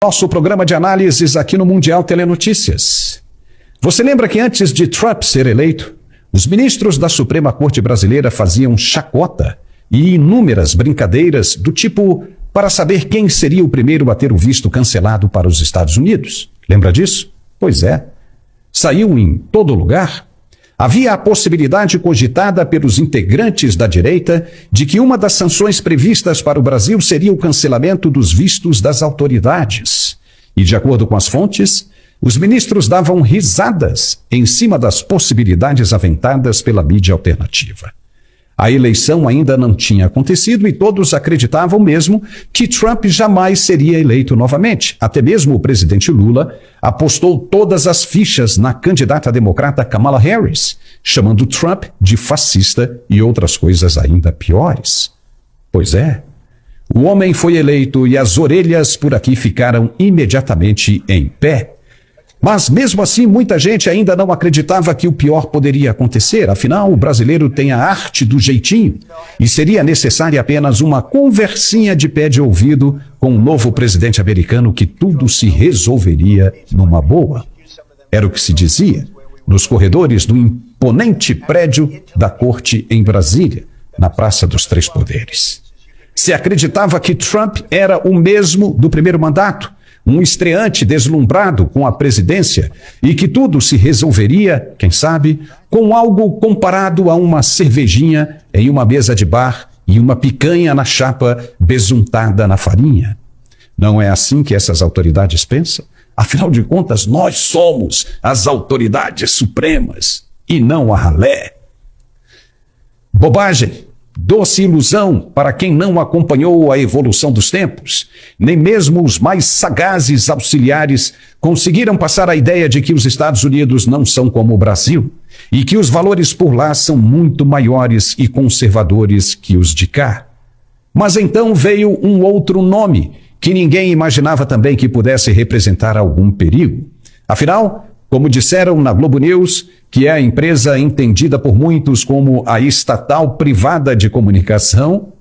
Nosso programa de análises aqui no Mundial Telenotícias. Você lembra que antes de Trump ser eleito, os ministros da Suprema Corte Brasileira faziam chacota e inúmeras brincadeiras do tipo para saber quem seria o primeiro a ter o visto cancelado para os Estados Unidos? Lembra disso? Pois é. Saiu em todo lugar. Havia a possibilidade cogitada pelos integrantes da direita de que uma das sanções previstas para o Brasil seria o cancelamento dos vistos das autoridades. E, de acordo com as fontes, os ministros davam risadas em cima das possibilidades aventadas pela mídia alternativa. A eleição ainda não tinha acontecido e todos acreditavam mesmo que Trump jamais seria eleito novamente. Até mesmo o presidente Lula apostou todas as fichas na candidata democrata Kamala Harris, chamando Trump de fascista e outras coisas ainda piores. Pois é, o homem foi eleito e as orelhas por aqui ficaram imediatamente em pé. Mas, mesmo assim, muita gente ainda não acreditava que o pior poderia acontecer. Afinal, o brasileiro tem a arte do jeitinho e seria necessária apenas uma conversinha de pé de ouvido com o novo presidente americano que tudo se resolveria numa boa. Era o que se dizia nos corredores do imponente prédio da corte em Brasília, na Praça dos Três Poderes. Se acreditava que Trump era o mesmo do primeiro mandato, um estreante deslumbrado com a presidência e que tudo se resolveria, quem sabe, com algo comparado a uma cervejinha em uma mesa de bar e uma picanha na chapa besuntada na farinha. Não é assim que essas autoridades pensam? Afinal de contas, nós somos as autoridades supremas e não a ralé. Bobagem! Doce ilusão para quem não acompanhou a evolução dos tempos. Nem mesmo os mais sagazes auxiliares conseguiram passar a ideia de que os Estados Unidos não são como o Brasil e que os valores por lá são muito maiores e conservadores que os de cá. Mas então veio um outro nome que ninguém imaginava também que pudesse representar algum perigo. Afinal, como disseram na Globo News, que é a empresa entendida por muitos como a estatal privada de comunicação,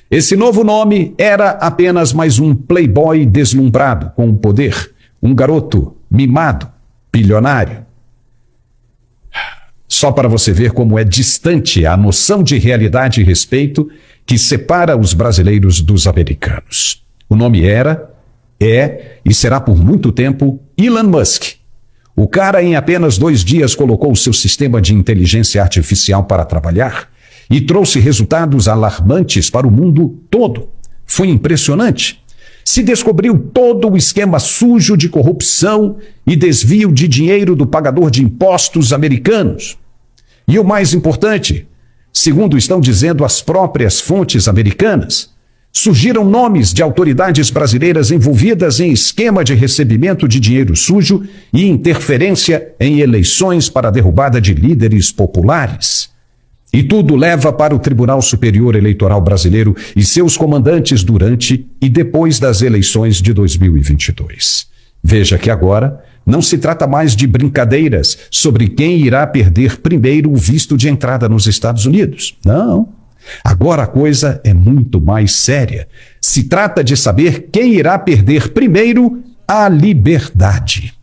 esse novo nome era apenas mais um playboy deslumbrado com o poder, um garoto mimado, bilionário. Só para você ver como é distante a noção de realidade e respeito que separa os brasileiros dos americanos. O nome era, é e será por muito tempo Elon Musk. O cara, em apenas 2 dias, colocou o seu sistema de inteligência artificial para trabalhar e trouxe resultados alarmantes para o mundo todo. Foi impressionante. Se descobriu todo o esquema sujo de corrupção e desvio de dinheiro do pagador de impostos americanos. E o mais importante, segundo estão dizendo as próprias fontes americanas, surgiram nomes de autoridades brasileiras envolvidas em esquema de recebimento de dinheiro sujo e interferência em eleições para a derrubada de líderes populares. E tudo leva para o Tribunal Superior Eleitoral Brasileiro e seus comandantes durante e depois das eleições de 2022. Veja que agora não se trata mais de brincadeiras sobre quem irá perder primeiro o visto de entrada nos Estados Unidos. Não. Agora a coisa é muito mais séria. Se trata de saber quem irá perder primeiro a liberdade.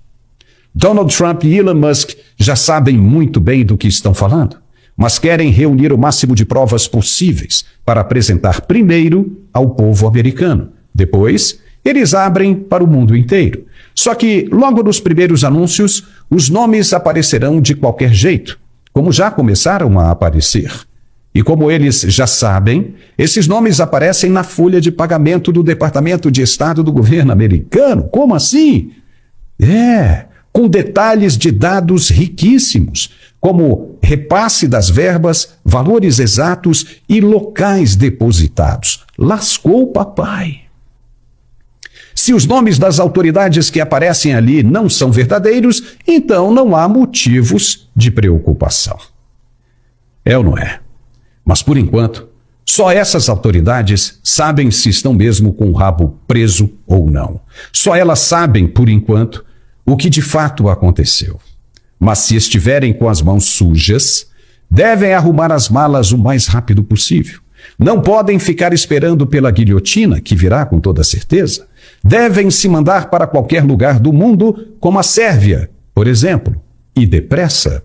Donald Trump e Elon Musk já sabem muito bem do que estão falando, mas querem reunir o máximo de provas possíveis para apresentar primeiro ao povo americano. Depois, eles abrem para o mundo inteiro. Só que, logo nos primeiros anúncios, os nomes aparecerão de qualquer jeito, como já começaram a aparecer. E como eles já sabem, esses nomes aparecem na folha de pagamento do Departamento de Estado do governo americano. Como assim? Com detalhes de dados riquíssimos, como repasse das verbas, valores exatos e locais depositados. Lascou o papai. Se os nomes das autoridades que aparecem ali não são verdadeiros, então não há motivos de preocupação. É ou não é? Mas, por enquanto, só essas autoridades sabem se estão mesmo com o rabo preso ou não. Só elas sabem, por enquanto, o que de fato aconteceu. Mas se estiverem com as mãos sujas, devem arrumar as malas o mais rápido possível. Não podem ficar esperando pela guilhotina, que virá com toda certeza. Devem se mandar para qualquer lugar do mundo, como a Sérvia, por exemplo, e depressa.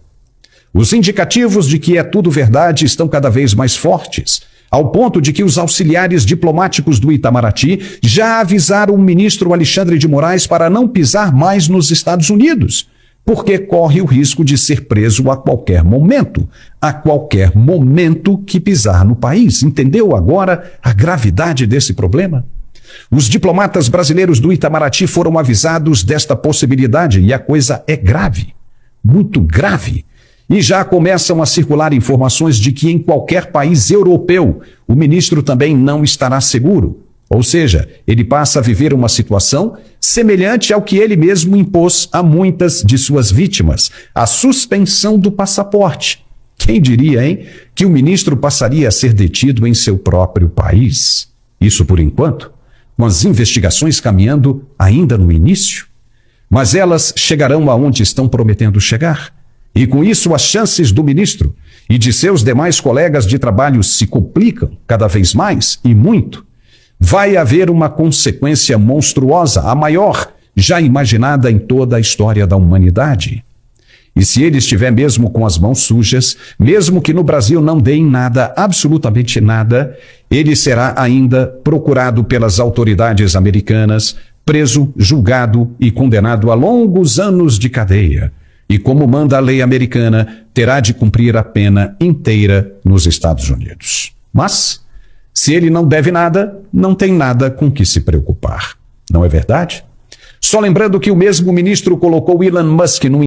Os indicativos de que é tudo verdade estão cada vez mais fortes, ao ponto de que os auxiliares diplomáticos do Itamaraty já avisaram o ministro Alexandre de Moraes para não pisar mais nos Estados Unidos, porque corre o risco de ser preso a qualquer momento que pisar no país. Entendeu agora a gravidade desse problema? Os diplomatas brasileiros do Itamaraty foram avisados desta possibilidade e a coisa é grave, muito grave. E já começam a circular informações de que em qualquer país europeu o ministro também não estará seguro. Ou seja, ele passa a viver uma situação semelhante ao que ele mesmo impôs a muitas de suas vítimas, a suspensão do passaporte. Quem diria, hein, que o ministro passaria a ser detido em seu próprio país? Isso por enquanto, com as investigações caminhando ainda no início. Mas elas chegarão aonde estão prometendo chegar. E com isso as chances do ministro e de seus demais colegas de trabalho se complicam cada vez mais e muito. Vai haver uma consequência monstruosa, a maior já imaginada em toda a história da humanidade. E se ele estiver mesmo com as mãos sujas, mesmo que no Brasil não deem nada, absolutamente nada, ele será ainda procurado pelas autoridades americanas, preso, julgado e condenado a longos anos de cadeia. E como manda a lei americana, terá de cumprir a pena inteira nos Estados Unidos. Mas, se ele não deve nada, não tem nada com que se preocupar. Não é verdade? Só lembrando que o mesmo ministro colocou Elon Musk no